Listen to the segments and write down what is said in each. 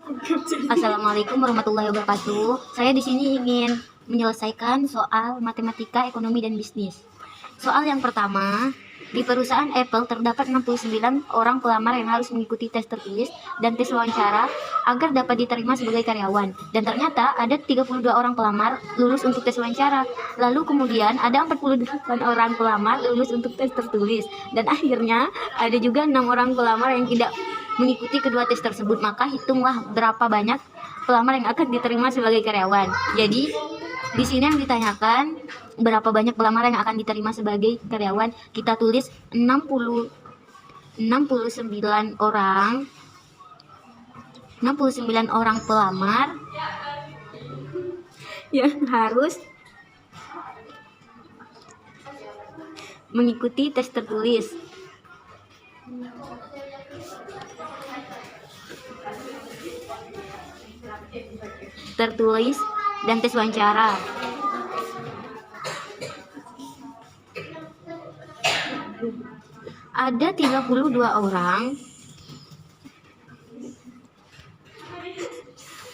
Assalamualaikum warahmatullahi wabarakatuh. Saya di sini ingin menyelesaikan soal matematika, ekonomi, dan bisnis. Soal yang pertama, di perusahaan Apple terdapat 69 orang pelamar yang harus mengikuti tes tertulis dan tes wawancara agar dapat diterima sebagai karyawan. Dan ternyata ada 32 orang pelamar lulus untuk tes wawancara. Lalu kemudian ada 48 orang pelamar lulus untuk tes tertulis. Dan akhirnya ada juga 6 orang pelamar yang tidak mengikuti kedua tes tersebut. Maka hitunglah berapa banyak pelamar yang akan diterima sebagai karyawan. Jadi di sini yang ditanyakan berapa banyak pelamar yang akan diterima sebagai karyawan. Kita tulis 69 orang 69 orang pelamar yang harus mengikuti tes tertulis. Dan tes wawancara. Ada 32 orang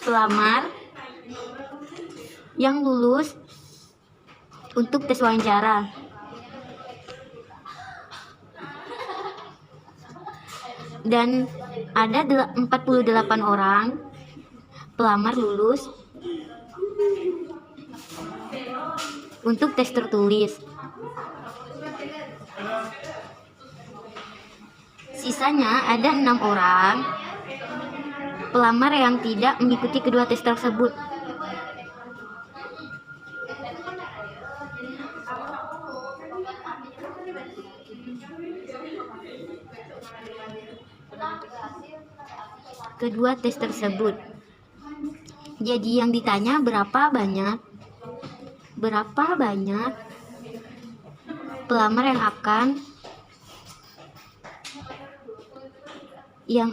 pelamar yang lulus untuk tes wawancara. Dan ada 48 orang pelamar lulus untuk tes tertulis. Sisanya ada 6 orang pelamar yang tidak mengikuti kedua tes tersebut. Jadi yang ditanya berapa banyak pelamar yang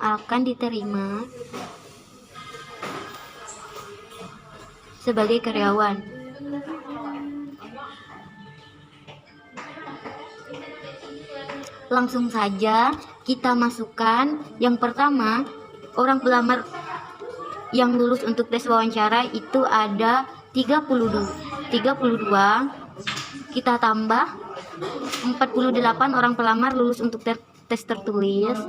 akan diterima sebagai karyawan. Langsung saja kita masukkan. Yang pertama, orang pelamar yang lulus untuk tes wawancara itu ada 32. Kita tambah 48 orang pelamar lulus untuk tes tertulis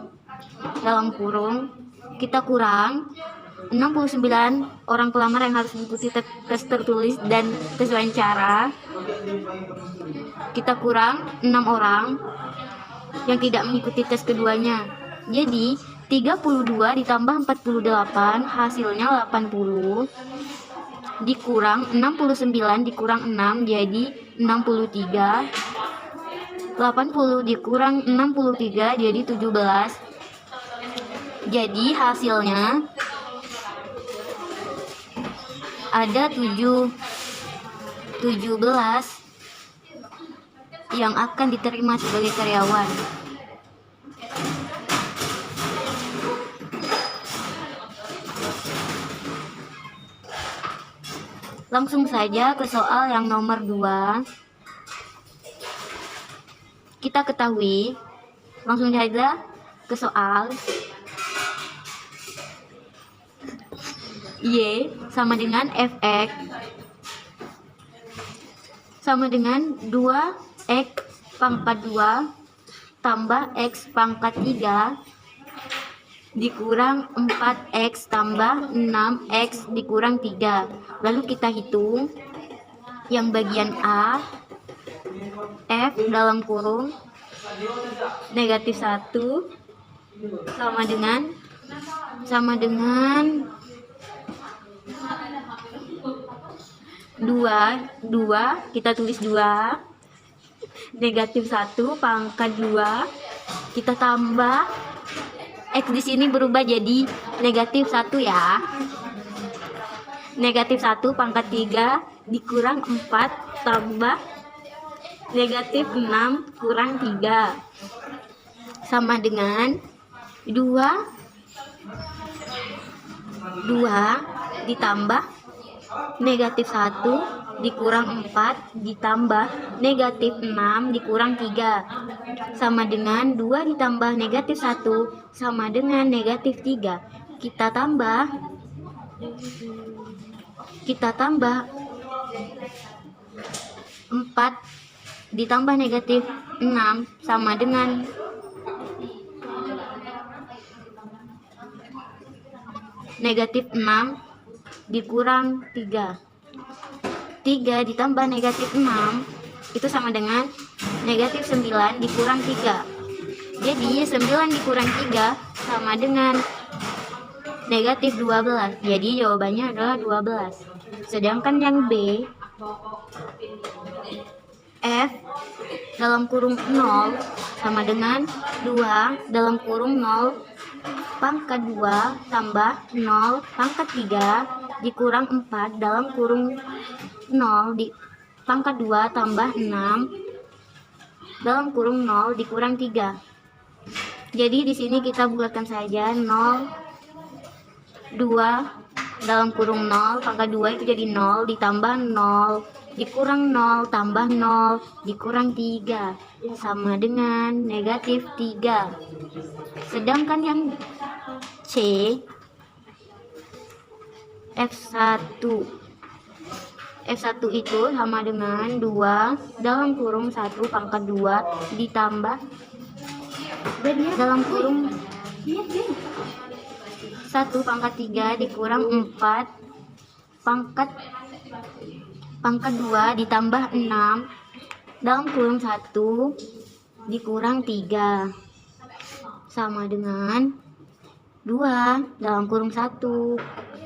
dalam kurung, kita kurang 69 orang pelamar yang harus mengikuti tes tertulis dan tes wawancara. Kita kurang 6 orang yang tidak mengikuti tes keduanya. Jadi 32 ditambah 48 hasilnya 80, dikurang 69 dikurang 6 jadi 63, 80 dikurang 63 jadi 17. Jadi hasilnya ada 17 yang akan diterima sebagai karyawan. Langsung saja ke soal yang nomor 2. Kita ketahui, langsung saja ke soal. Y sama dengan Fx sama dengan 2x pangkat 2 tambah x pangkat 3 dikurang 4x tambah 6x dikurang 3. Lalu kita hitung yang bagian A, F dalam kurung negatif 1 sama dengan 2, kita tulis 2, negatif 1 pangkat 2, kita tambah X di sini berubah jadi negatif 1 ya. Negatif 1 pangkat 3 dikurang 4 tambah negatif 6 kurang 3 sama dengan 2 ditambah negatif 1 dikurang 4 ditambah negatif 6 dikurang 3 sama dengan 2 ditambah negatif 1 sama dengan negatif 3. Kita tambah kita tambah 4 ditambah negatif 6 sama dengan negatif 6 dikurang 3. 3 ditambah negatif 6 itu sama dengan negatif 9 dikurang 3. Jadi 9 dikurang 3 sama dengan negatif 12. Jadi jawabannya adalah 12. Sedangkan yang B, F dalam kurung 0 sama dengan 2 dalam kurung 0 pangkat 2 tambah 0 pangkat 3 dikurang 4 dalam kurung 0 di pangkat 2 tambah 6 dalam kurung 0 dikurang 3. Jadi di sini kita bulatkan saja 0 2 dalam kurung 0 pangkat 2 itu jadi 0 ditambah 0 dikurang 0 tambah 0 dikurang 3 sama dengan negatif 3. Sedangkan yang C, F1 itu sama dengan 2 dalam kurung 1 pangkat 2 ditambah dalam kurung 1 pangkat 3 dikurang 4 pangkat 2 ditambah 6 dalam kurung 1 dikurang 3 sama dengan 2 dalam kurung 1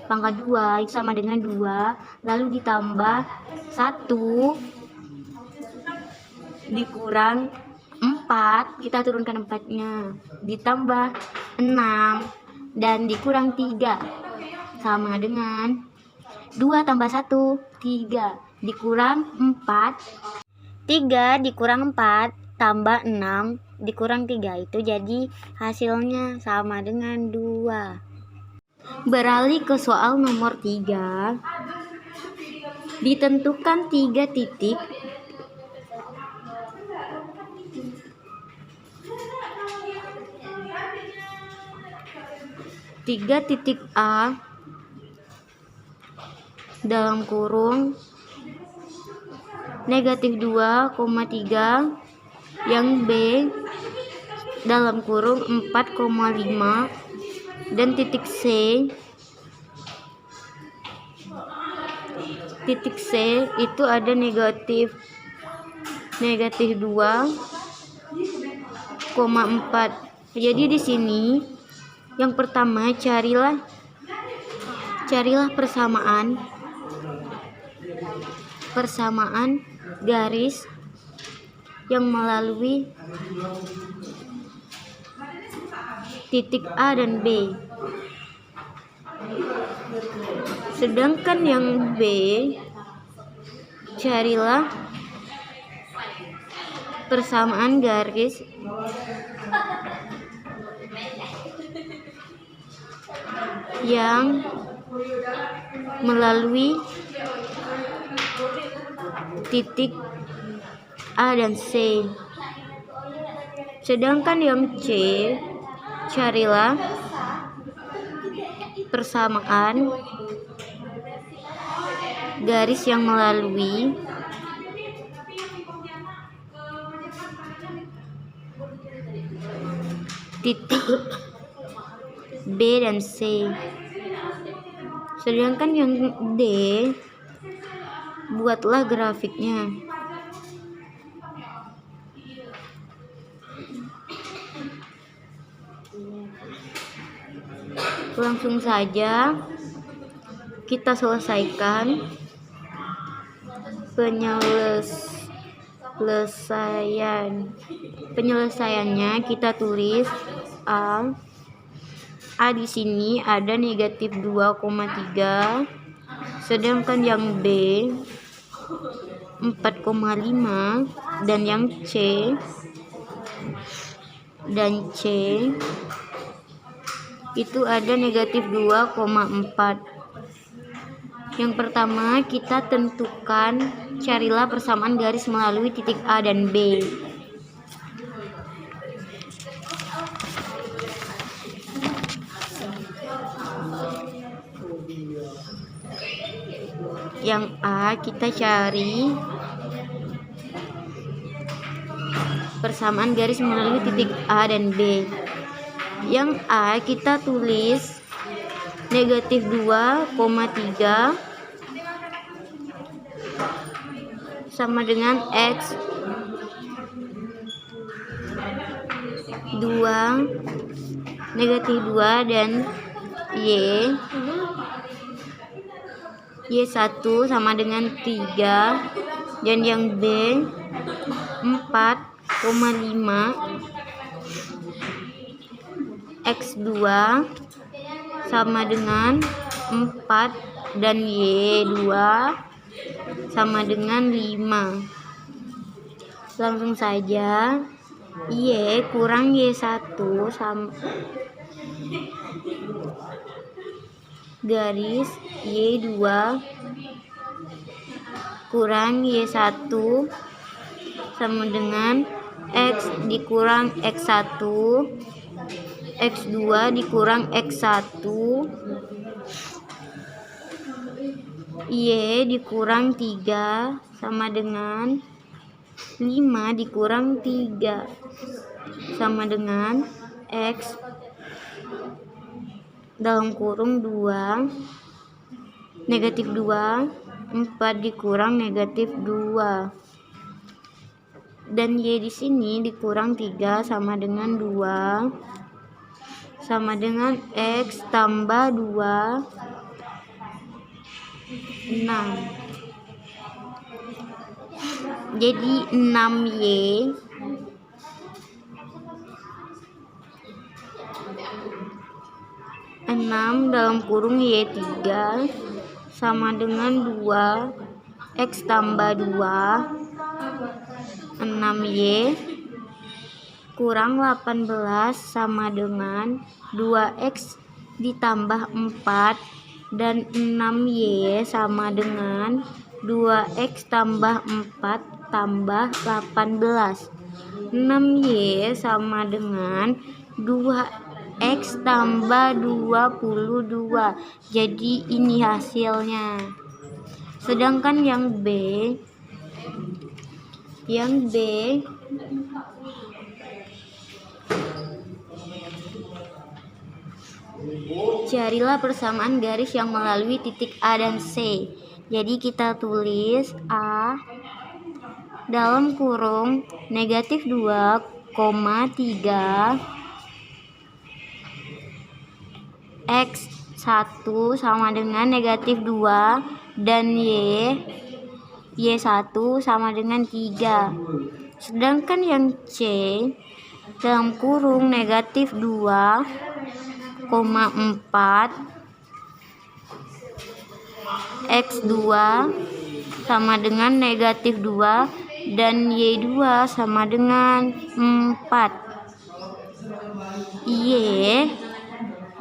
pangkat 2 itu sama dengan 2 lalu ditambah 1 dikurang 4, kita turunkan 4 nya ditambah 6 dan dikurang 3 sama dengan 2 tambah 1 3 dikurang 4, 3 dikurang 4 tambah 6 dikurang 3 itu jadi hasilnya sama dengan 2. Beralih ke soal nomor 3. Ditentukan 3 titik A dalam kurung negatif 2,3 yang B dalam kurung 4,5 dan titik C itu ada negatif 2,4. Jadi di sini yang pertama carilah persamaan garis yang melalui titik A dan B. Sedangkan yang B, carilah persamaan garis yang melalui titik A dan C. Sedangkan yang C, carilah persamaan garis yang melalui titik B dan C. Sedangkan yang D, buatlah grafiknya. Langsung saja kita selesaikan penyelesaiannya. Kita tulis A di sini ada negatif 2,3, sedangkan yang B 4,5 dan yang C itu ada negatif 2,4. Yang pertama kita tentukan, carilah persamaan garis melalui titik A dan B. Yang A kita cari persamaan garis melalui titik A dan B. Yang A kita tulis negatif 2,3 sama dengan X 2 negatif 2 dan Y1 sama dengan 3, dan yang B 4,5 X2 sama dengan 4 dan Y2 sama dengan 5. Langsung saja Y kurang Y1 sama garis Y2 kurang Y1 sama dengan X dikurang X1, X2 dikurang X1, Y dikurang 3 sama dengan 5 dikurang 3 sama dengan X dalam kurung 2 negatif 2, 4 dikurang negatif 2, dan Y di sini dikurang 3 sama dengan 2 sama dengan X tambah 2 6. Jadi 6Y dalam kurung Y3 sama dengan 2 X tambah 2 6Y kurang 18 sama dengan 2X ditambah 4 dan 6Y sama dengan 2X tambah 4 tambah 18. 6Y sama dengan 2X tambah 22. Jadi ini hasilnya. Sedangkan yang B carilah persamaan garis yang melalui titik A dan C. Jadi kita tulis A dalam kurung negatif 2,3 X1 sama dengan negatif 2 dan Y1 sama dengan 3. Sedangkan yang C dalam kurung negatif 2,4 X2 sama dengan negatif 2 dan Y2 sama dengan 4. Y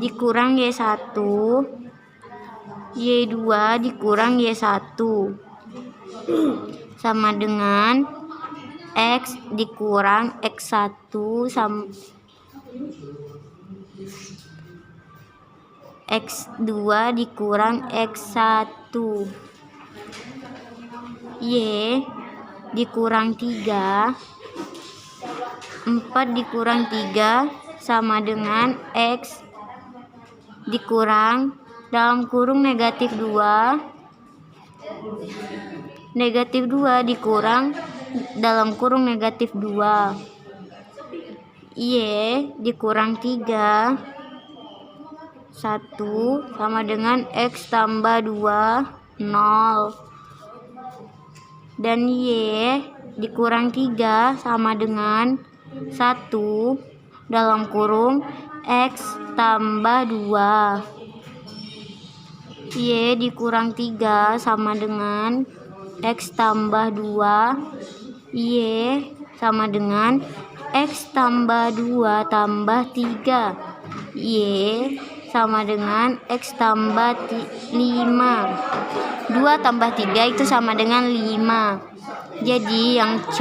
dikurang Y1, Y2 dikurang Y1 sama dengan X dikurang X1 sama X2 dikurang X1. Y dikurang 3, 4 dikurang 3 sama dengan X dikurang dalam kurung negatif 2 dikurang dalam kurung negatif 2. Y dikurang 3 1 sama dengan X tambah 2 0, dan Y dikurang 3 sama dengan 1 dalam kurung X tambah 2. Y dikurang 3 sama dengan X tambah 2. Y sama dengan X tambah 2 tambah 3. Y sama dengan X tambah 5. 2 tambah 3 itu sama dengan 5. Jadi yang C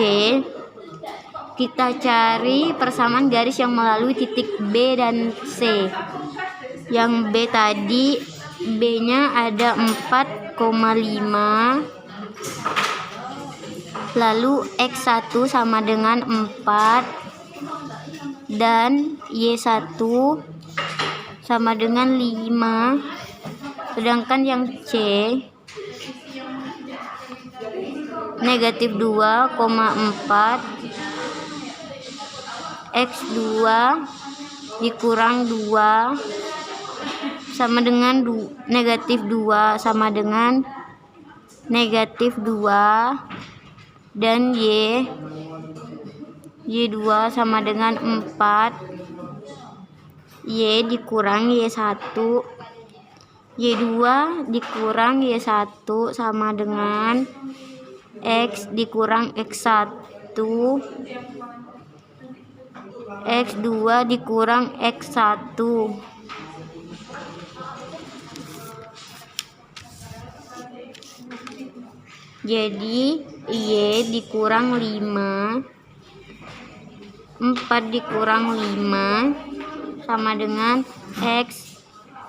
kita cari persamaan garis yang melalui titik B dan C. Yang B tadi B-nya ada 4,5, lalu X1 sama dengan 4 dan Y1 sama dengan 5, sedangkan yang C negatif 2,4 X2 dikurang 2 sama dengan negatif 2 sama dengan negatif 2, dan Y2 sama dengan 4, Y dikurang Y1, Y2 dikurang Y1 sama dengan X dikurang X1, X2 dikurang X1. Jadi Y dikurang 5, 4 dikurang 5 sama dengan X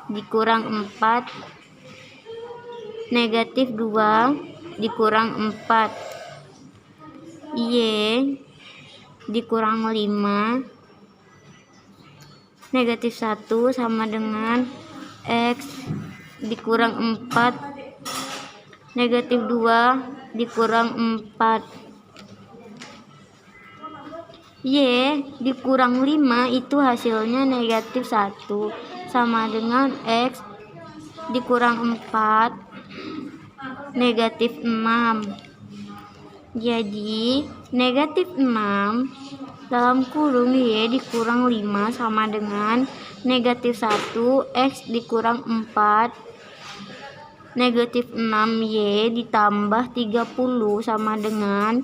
dikurang 4 negatif 2 dikurang 4, Y dikurang 5 negatif 1 sama dengan X dikurang 4 negatif 2 dikurang 4. Y dikurang 5 itu hasilnya negatif 1 sama dengan X dikurang 4 negatif 6. Jadi negatif 6 dalam kurung Y dikurang 5 sama dengan negatif 1 X dikurang 4 negatif 6Y ditambah 30 sama dengan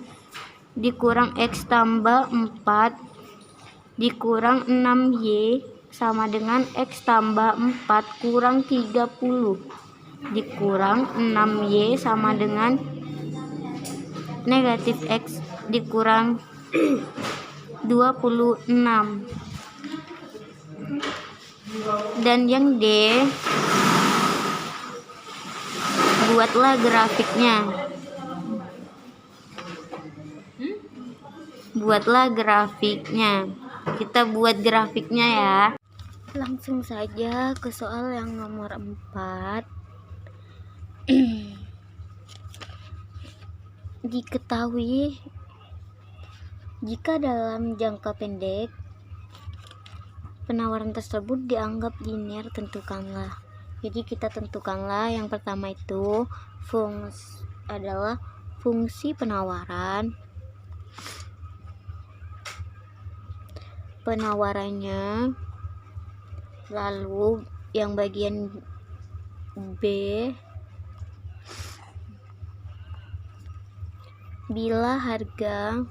dikurang X tambah 4 dikurang 6Y sama dengan X tambah 4 kurang 30 dikurang 6Y sama dengan negatif X dikurang 26. Dan yang D, buatlah grafiknya. Kita buat grafiknya ya. Langsung saja ke soal yang nomor 4. Diketahui jika dalam jangka pendek penawaran tersebut dianggap linear, tentukanlah. Jadi kita tentukanlah yang pertama itu fungsi penawarannya, lalu yang bagian B bila harga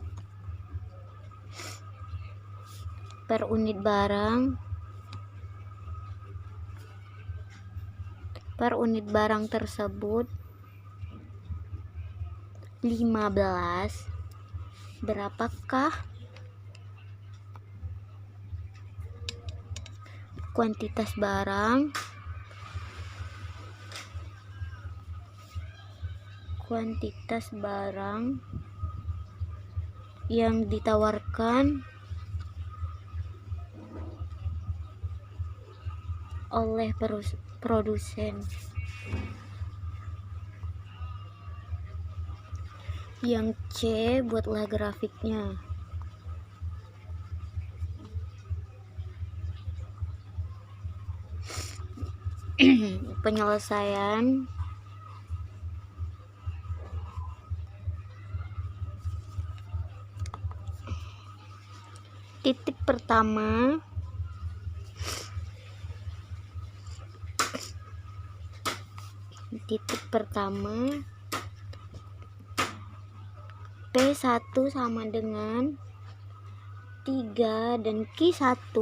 per unit barang tersebut 15, berapakah kuantitas barang yang ditawarkan oleh produsen. Yang C, buatlah grafiknya. Penyelesaian titik pertama P1 sama dengan 3 dan Q1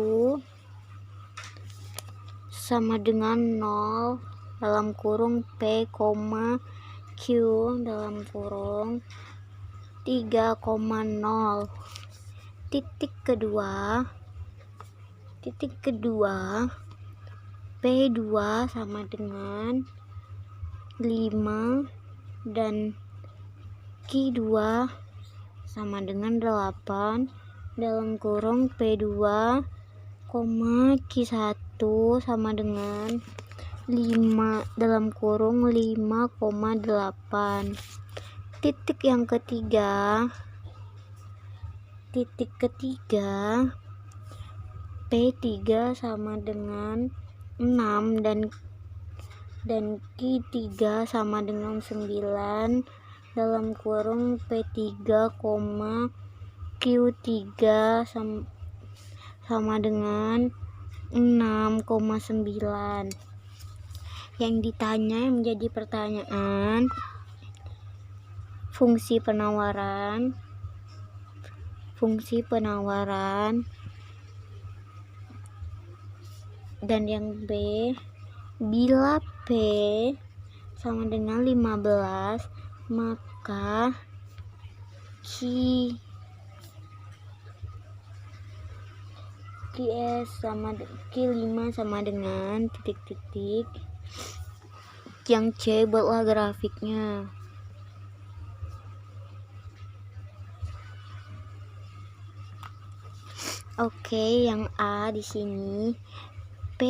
sama dengan 0 dalam kurung P, Q dalam kurung 3,0. Titik kedua P2 sama dengan 5 dan Q2 sama dengan 8 dalam kurung P2, Q1 sama dengan 5 dalam kurung 5,8. Titik ketiga P3 sama dengan 6 dan Q3 sama dengan 9 dalam kurung P3, Q3 sama dengan 6,9. Yang ditanya menjadi pertanyaan fungsi penawaran dan yang B, bila P sama dengan 15 maka Q5 sama dengan titik-titik. Yang C, buatlah grafiknya. Oke, yang A di sini P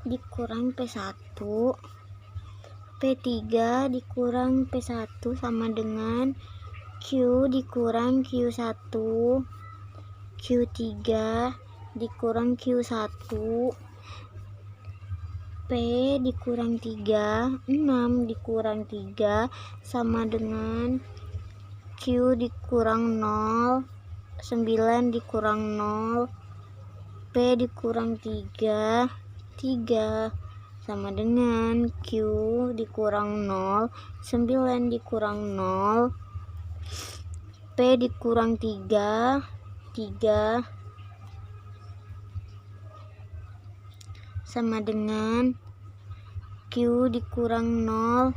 dikurang P1, P3 dikurang P1 sama dengan Q dikurang Q1, Q3 dikurang Q1, P dikurang 3, 6 dikurang 3 sama dengan Q dikurang 0, 9 dikurang 0, P dikurang 3, 3 sama dengan Q dikurang 0, 9 dikurang 0, P dikurang 3, 3 sama dengan Q dikurang 0,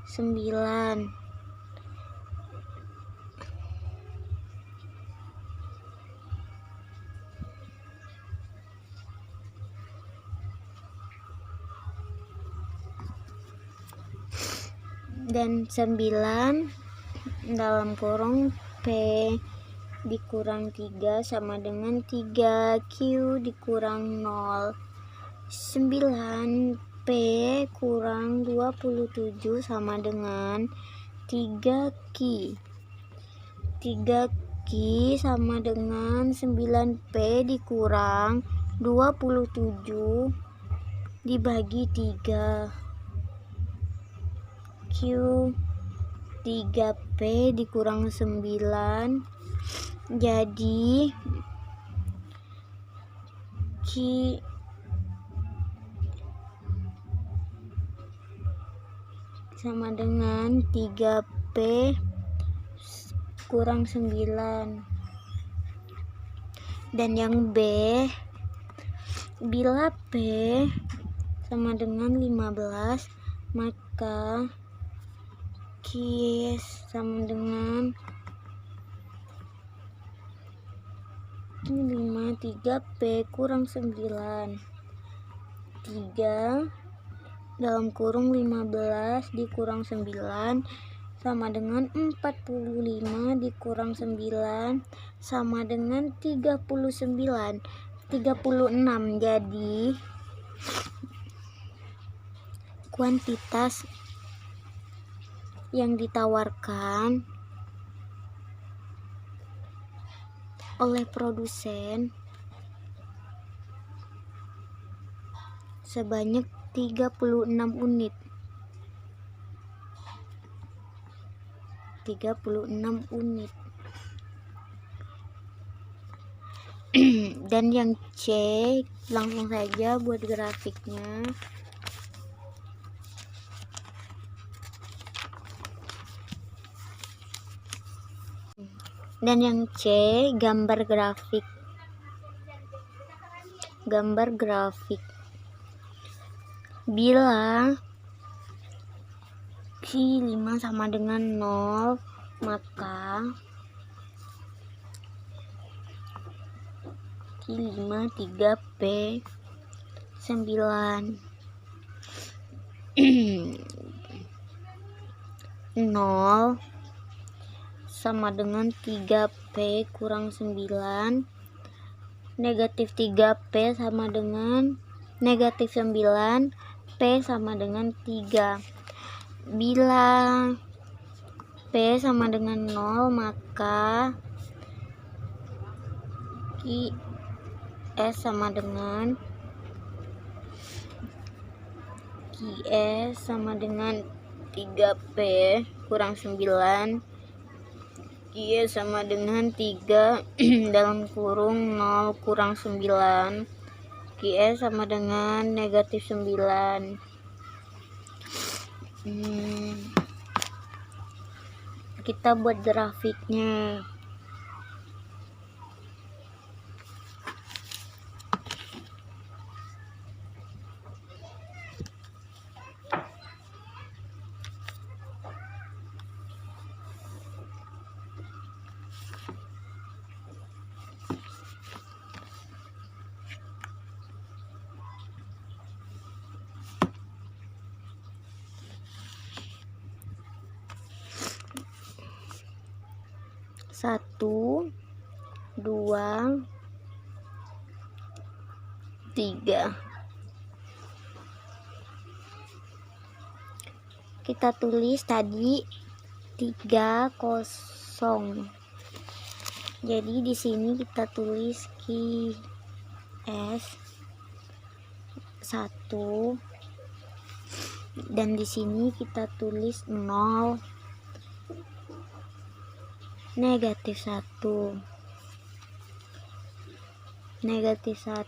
9. Dan 9 dalam kurung P dikurang 3 sama dengan 3, Q dikurang 0, 9 P kurang 27 sama dengan 3Q, 3Q sama dengan 9P dikurang 27 dibagi 3, Q 3P dikurang 9 jadi Q sama dengan 3P kurang 9. Dan yang B, bila P sama dengan 15 maka Q sama dengan 5, 3P kurang 9, 3 dalam kurung 15 dikurang 9 sama dengan 45 dikurang 9 sama dengan 36. Jadi kuantitas yang ditawarkan oleh produsen sebanyak 36 unit. 36 unit. Dan yang C, langsung saja buat grafiknya. Dan yang C, gambar grafik. Bila Q5 sama dengan 0 maka Q5 3P 0 sama dengan 3P kurang 9. Negatif 3P sama dengan negatif 9. P sama dengan 3. Bila P sama dengan 0, maka QS sama dengan 3P kurang 9. Q sama dengan 3 dalam kurung 0 kurang 9. QS sama dengan negatif 9. Kita buat grafiknya. Satu, 2, 3. Kita tulis tadi 30. Jadi di sini kita tulis QS 1 dan di sini kita tulis 0 negatif 1 negatif 1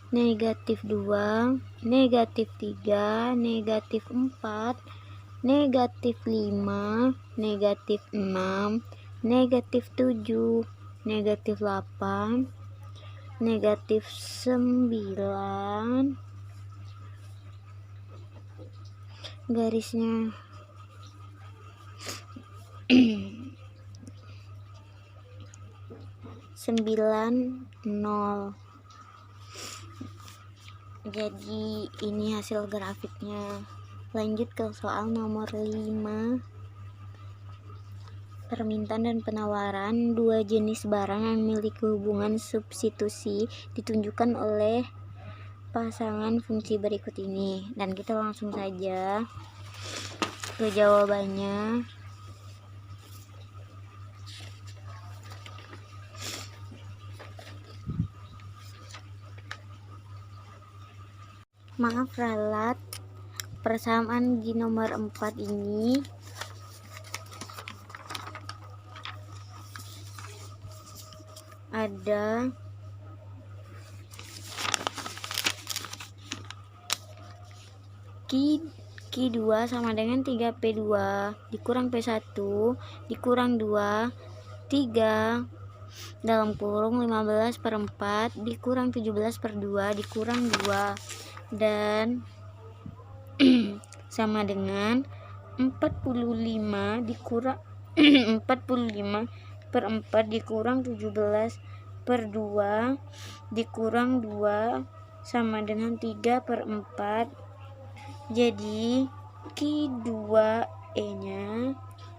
negatif 2 negatif 3 negatif 4 negatif 5 negatif 6 negatif 7 negatif 8 negatif 9 garisnya 9, 0. Jadi ini hasil grafiknya. Lanjut ke soal nomor 5. Permintaan dan penawaran dua jenis barang yang memiliki hubungan substitusi ditunjukkan oleh pasangan fungsi berikut ini. Dan kita langsung saja ke jawabannya. Maaf ralat, persamaan di nomor 4 ini ada Q2 sama dengan 3P2 dikurang P1 dikurang 2 3 dalam kurung 15/4 dikurang 17/2 dikurang 2 dan sama dengan 45 dikurang 45/4 dikurang 17/2 dikurang 2 sama dengan 3/4. Jadi Q2E nya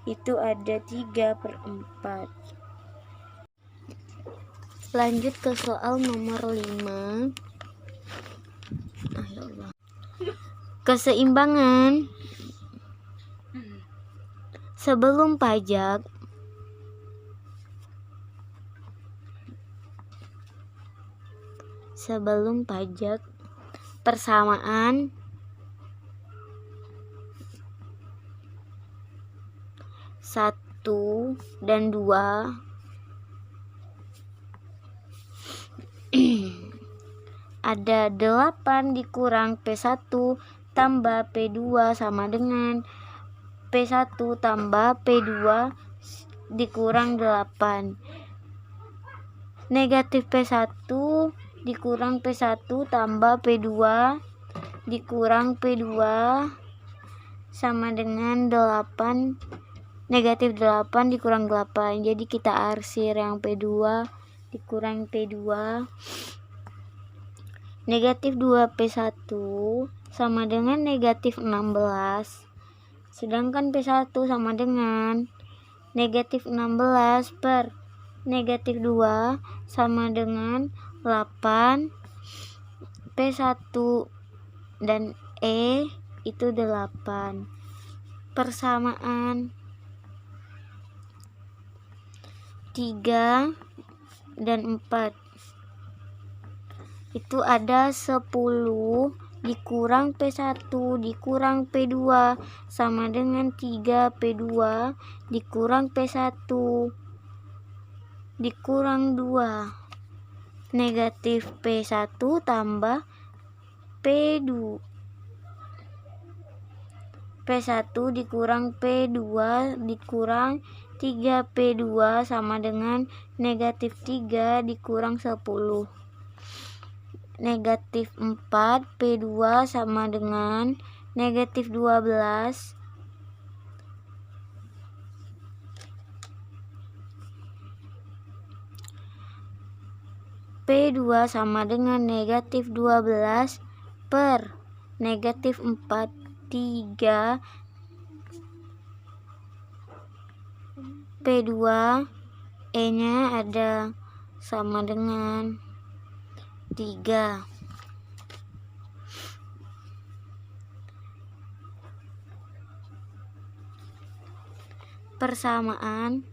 itu ada 3/4. Lanjut ke soal nomor 5. Keseimbangan sebelum pajak persamaan satu dan 2 ada 8 dikurang P1 tambah P2 sama dengan P1 tambah P2 dikurang 8. Negatif P1 dikurang P1 tambah P2 dikurang P2 sama dengan 8. Negatif 8 dikurang 8. Jadi kita arsir yang P2 dikurang P2 negatif 2P1 sama dengan negatif 16, sedangkan P1 sama dengan negatif 16 per negatif 2 sama dengan 8, P1 dan E itu 8. Persamaan 3 dan 4 itu ada 10 dikurang P1 dikurang P2 sama dengan 3P2 dikurang P1 dikurang 2, negatif P1 tambah P2, P1 dikurang P2 dikurang 3P2 sama dengan negatif 3 dikurang 10, negatif 4P2 sama dengan negatif 12, P2 sama dengan negatif 12 per negatif 4, 3 P2 E nya ada sama dengan 3. Persamaan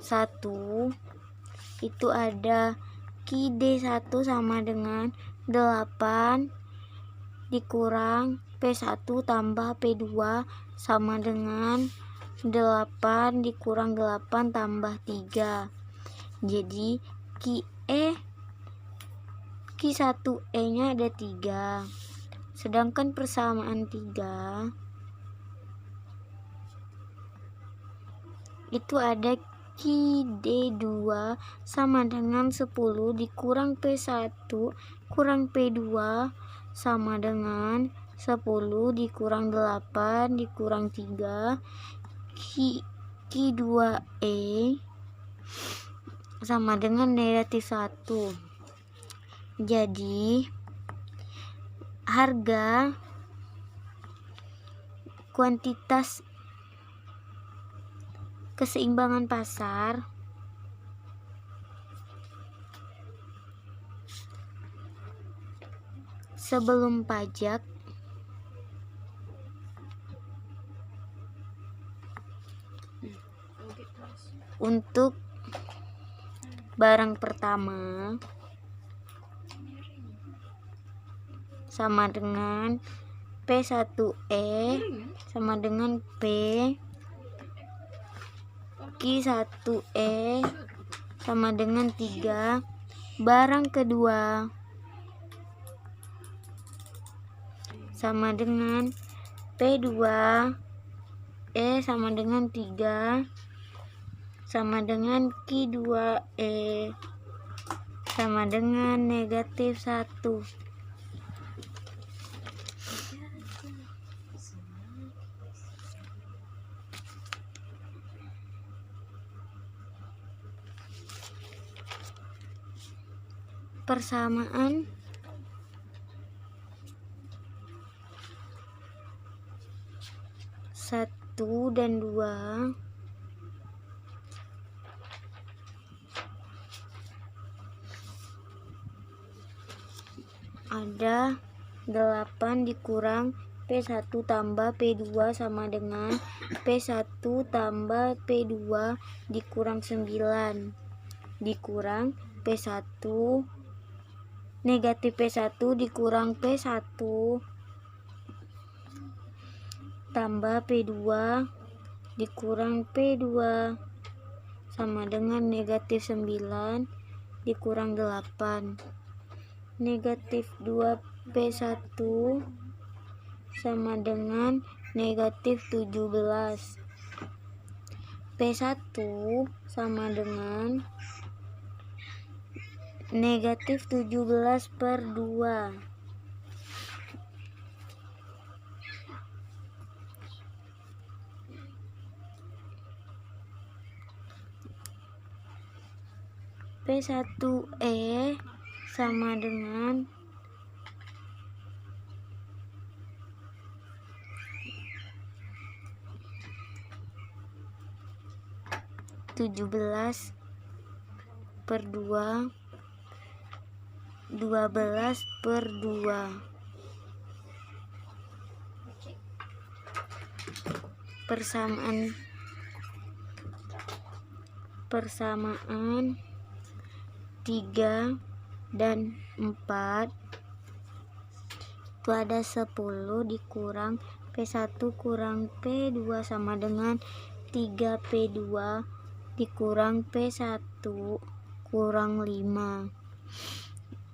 1 itu ada Ki D1 sama dengan 8 dikurang P1 tambah P2 sama dengan 8 dikurang 8 tambah 3. Jadi Ki1E nya ada 3. Sedangkan persamaan 3 itu ada Ki D2 sama dengan 10 dikurang P1 kurang P2 sama dengan 10 dikurang 8 dikurang 3 Ki2E sama dengan negatif 1. Jadi harga kuantitas keseimbangan pasar sebelum pajak untuk barang pertama sama dengan P1E sama dengan P, Ki1E sama dengan 3, barang kedua sama dengan P2E sama dengan 3 sama dengan Ki2E sama dengan negatif 1. Persamaan 1 dan 2 ada 8 dikurang P1 tambah P2 sama dengan P1 tambah P2 dikurang 9 dikurang P1 negatif P1 dikurang P1 tambah P2 dikurang P2 sama dengan negatif 9 dikurang 8, negatif 2P1 sama dengan negatif 17, P1 sama dengan negatif 17 per 2. P1E sama dengan 17/2, 12/2. Persamaan 3 dan 4 itu ada 10 dikurang P1 kurang P2 sama dengan 3P2 dikurang P1 kurang 5.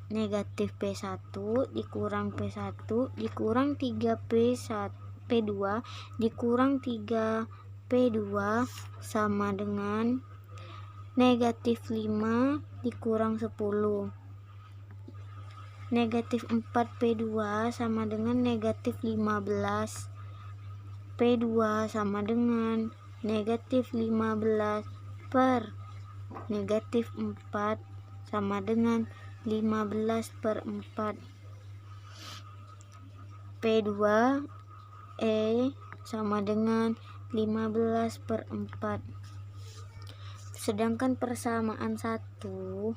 Negatif P1 dikurang P1 dikurang 3P1 P2 dikurang 3P2 sama dengan negatif 5 dikurang 10. Negatif 4P2 sama dengan negatif 15. P2 sama dengan negatif 15 per negatif 4 sama dengan 15/4. P2E sama dengan 15/4. Sedangkan persamaan 1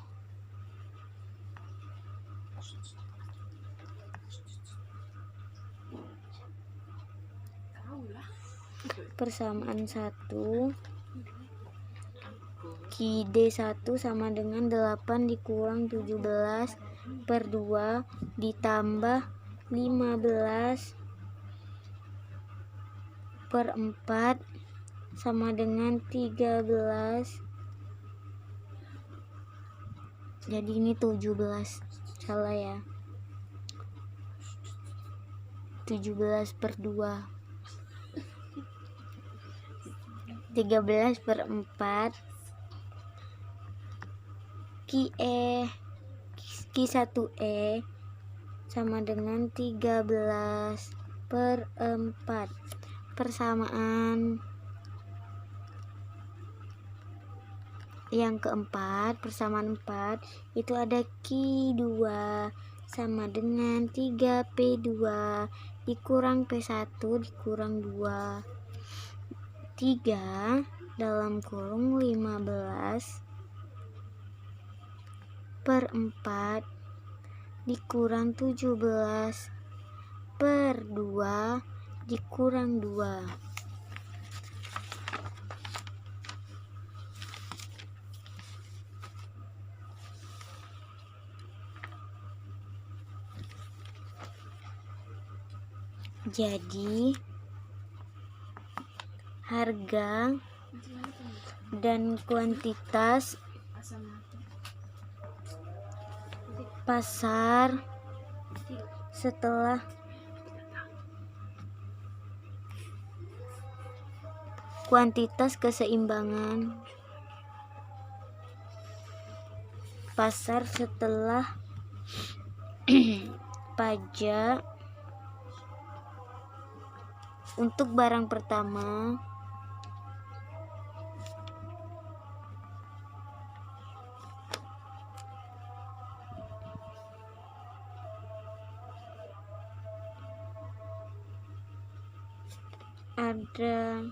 QD1 sama dengan 8 dikurang 17/2 ditambah 15/4 sama dengan 13. Jadi ini 17, salah ya, 17/2. 13/4 Q1E sama dengan 13/4. Persamaan yang keempat, persamaan 4 itu ada Q2 sama dengan 3P2 dikurang P1 dikurang 2. 3 dalam kurung 15/4 dikurang 17/2 dikurang 2. Jadi harga dan kuantitas pasar setelah kuantitas keseimbangan pasar setelah pajak untuk barang pertama ada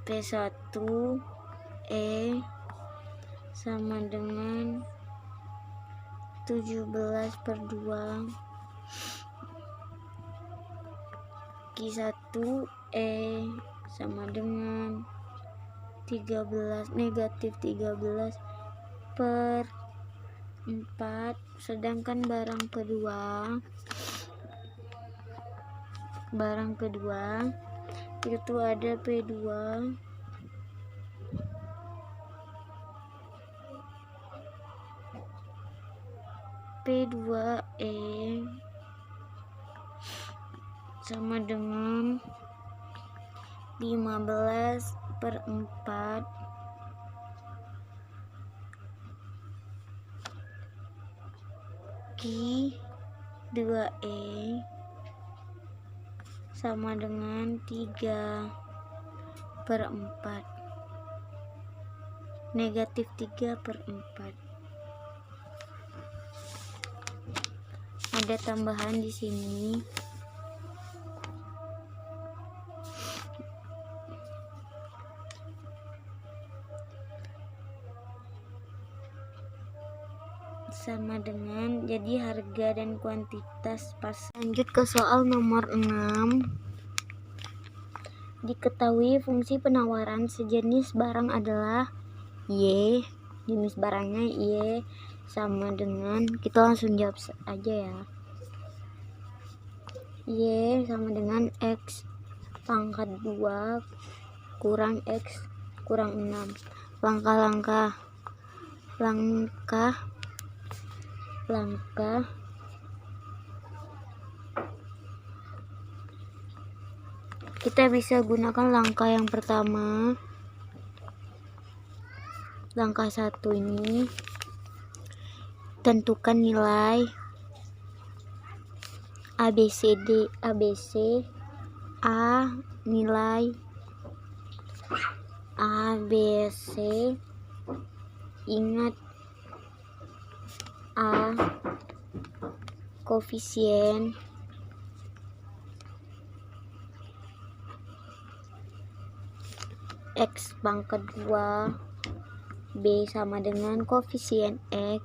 P1E sama dengan 17/2. Q1E sama dengan 13 negatif 13/4. Sedangkan barang kedua itu ada P2E sama dengan 15/4 memiliki 2E sama dengan 3/4. Negatif 3/4. Ada tambahan di sini. Sama dengan, jadi harga dan kuantitas pas. Lanjut ke soal nomor 6. Diketahui fungsi penawaran sejenis barang adalah Y, jenis barangnya Y sama dengan, kita langsung jawab aja ya. Y sama dengan X pangkat 2 kurang X kurang 6. Langkah kita bisa gunakan langkah yang pertama. Langkah 1 ini tentukan nilai ABCD. A nilai ABC, ingat A koefisien X pangkat 2, B sama dengan koefisien X,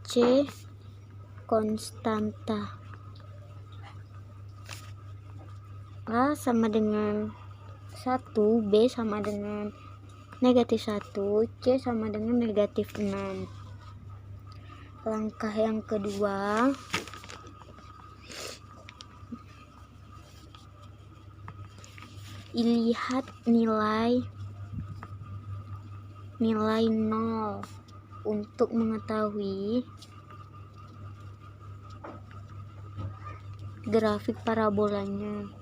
C konstanta. A sama dengan 1, B sama dengan negatif 1, C sama dengan negatif 6. Langkah yang kedua, lihat nilai 0 untuk mengetahui grafik parabolanya.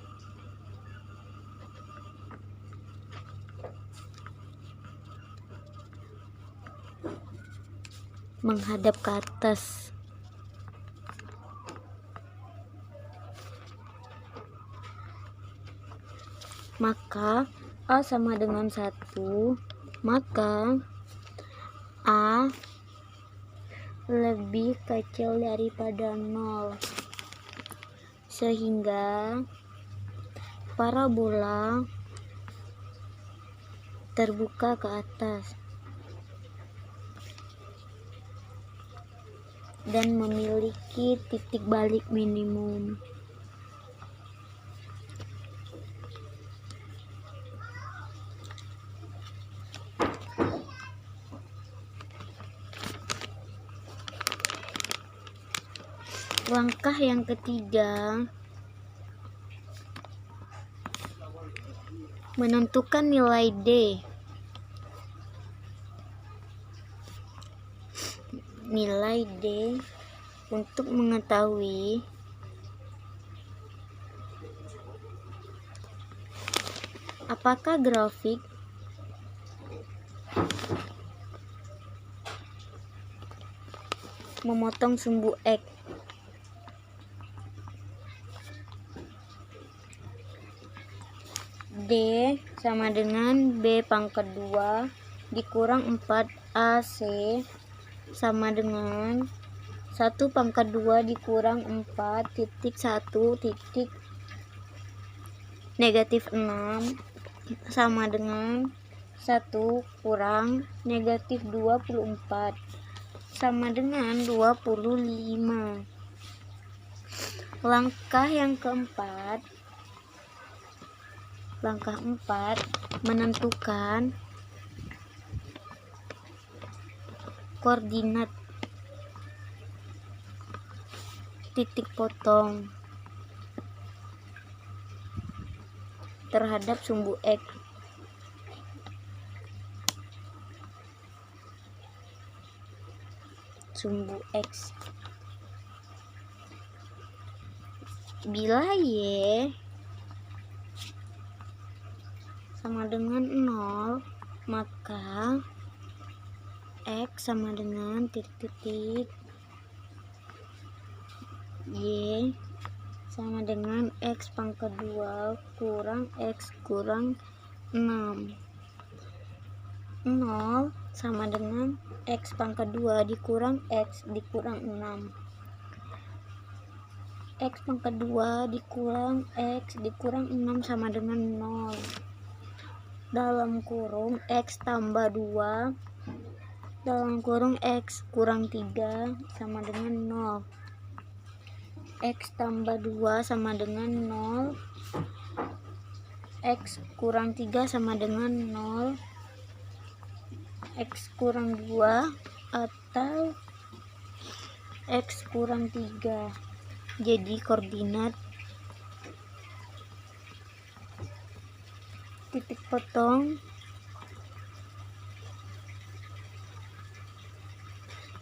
Menghadap ke atas. Maka A sama dengan 1, maka A lebih kecil daripada 0, sehingga parabola terbuka ke atas dan memiliki titik balik minimum. Langkah yang ketiga, menentukan nilai D. Nilai D untuk mengetahui apakah grafik memotong sumbu X D sama dengan B pangkat 2 dikurang 4 AC sama dengan 1 pangkat 2 dikurang 4 titik 1 titik negatif 6 sama dengan 1 kurang negatif 24 sama dengan 25. Langkah yang keempat, langkah 4, menentukan koordinat titik potong terhadap sumbu X. Sumbu X. Bila Y sama dengan 0, maka X sama dengan titik-titik Y sama dengan X pangkat 2 kurang X kurang 6. 0 sama dengan X pangkat 2 dikurang X dikurang 6. X pangkat 2 dikurang X dikurang 6 sama dengan 0. Dalam kurung X tambah 2 dalam kurung X kurang 3 sama dengan 0. X tambah 2 sama dengan 0. X kurang 3 sama dengan 0. X kurang 2 atau X kurang 3. Jadi koordinat titik potong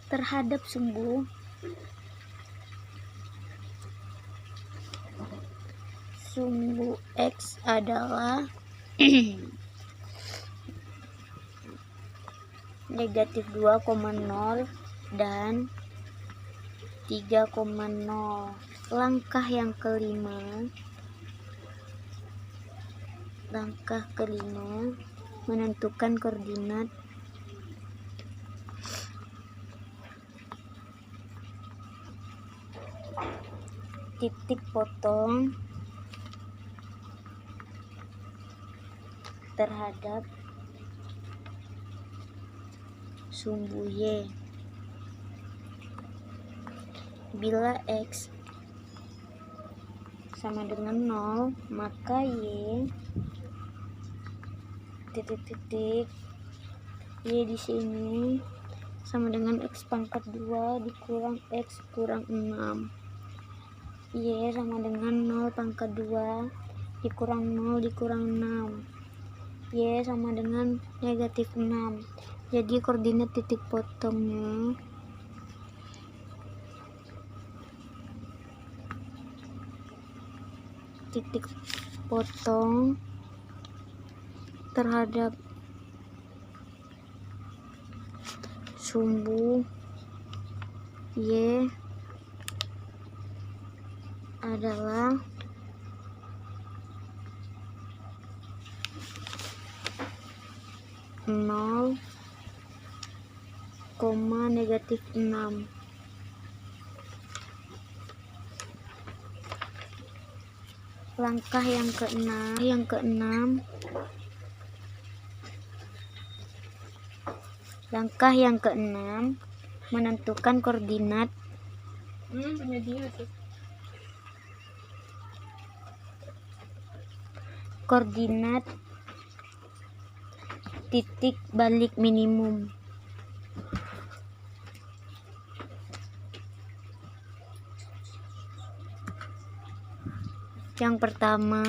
terhadap sumbu X adalah negatif 2,0 dan 3,0. Langkah kelima menentukan koordinat titik potong terhadap sumbu Y. Bila X sama dengan 0, maka Y titik-titik Y di sini sama dengan X pangkat 2 dikurang X kurang 6. Y sama dengan 0 pangkat 2 dikurang 0 dikurang 6. Y sama dengan negatif 6. Jadi koordinat titik potongnya titik potong terhadap sumbu Y adalah -6. Langkah yang keenam menentukan koordinat titik balik minimum. Yang pertama,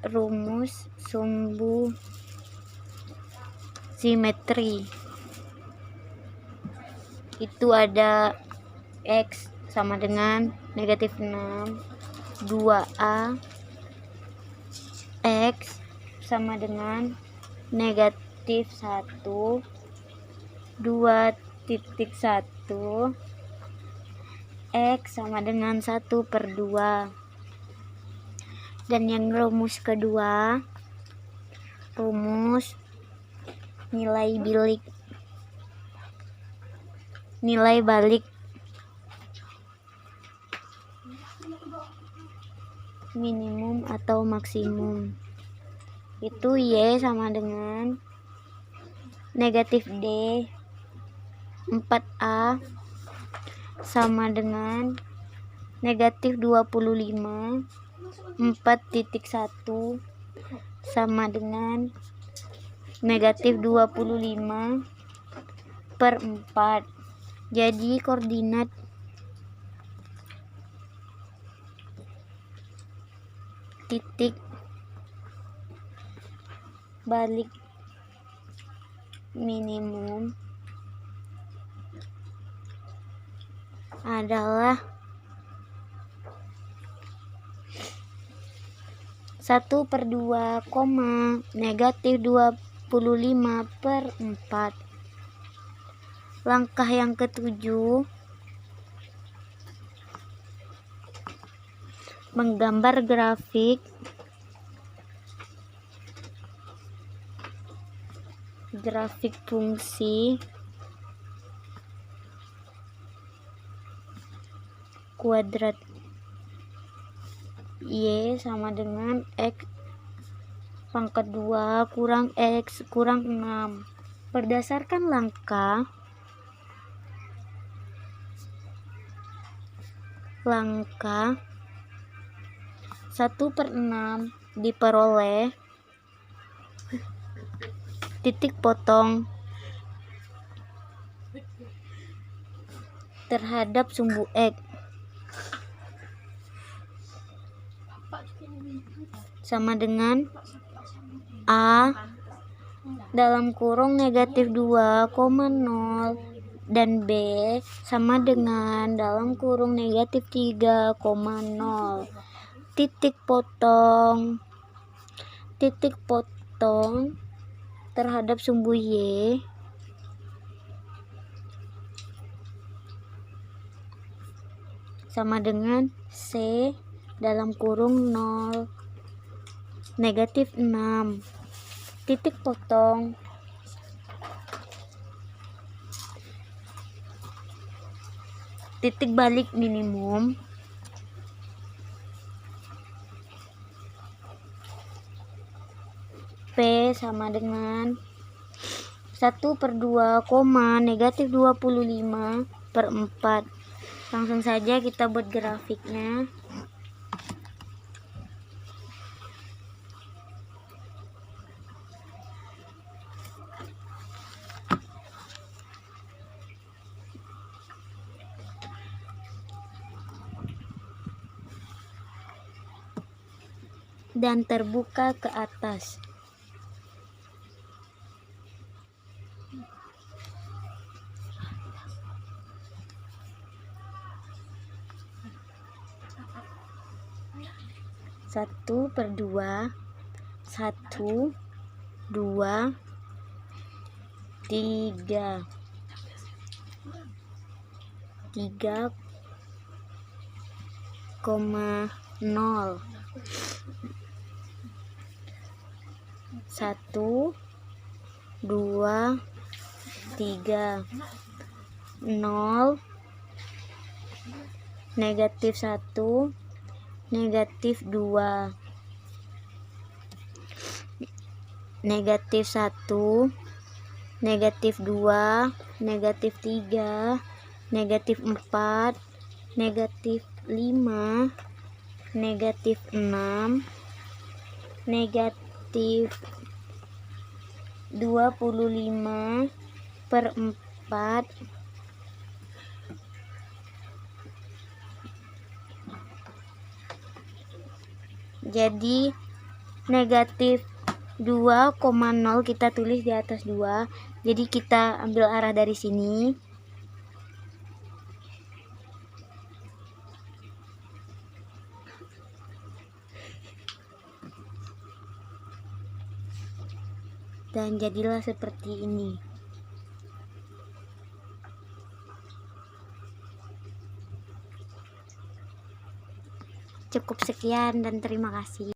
rumus sumbu simetri itu ada X sama dengan negatif 6, 2A X sama dengan negatif 1, 2,1 X sama dengan 1/2. Dan yang rumus kedua, rumus nilai balik minimum atau maksimum. Itu Y sama dengan negatif D, 4A sama dengan negatif 25, 4,1 sama dengan negatif 25/4. Jadi koordinat titik balik minimum adalah 1/2, negatif 25/4. Langkah yang ketujuh, menggambar grafik fungsi kuadrat Y sama dengan X pangkat 2 kurang X kurang 6. Berdasarkan langkah 1/6 diperoleh titik potong terhadap sumbu X sama dengan A dalam kurung negatif 2,0 dan B sama dengan dalam kurung negatif 3,0. Titik potong terhadap sumbu Y sama dengan C dalam kurung 0 negatif 6. Titik potong titik balik minimum P sama dengan 1/2, negatif 25/4. Langsung saja kita buat grafiknya. Dan terbuka ke atas. Satu per dua, 1, 2, 3, 3,0, 1, 2, 3, 0, negatif 1, negatif 2, negatif 1, negatif 2, negatif 3, negatif 4, negatif 5, negatif 6, negatif 25/4, jadi negatif 2,0 kita tulis di atas 2, jadi kita ambil arah dari sini. Dan jadilah seperti ini. Cukup sekian dan terima kasih.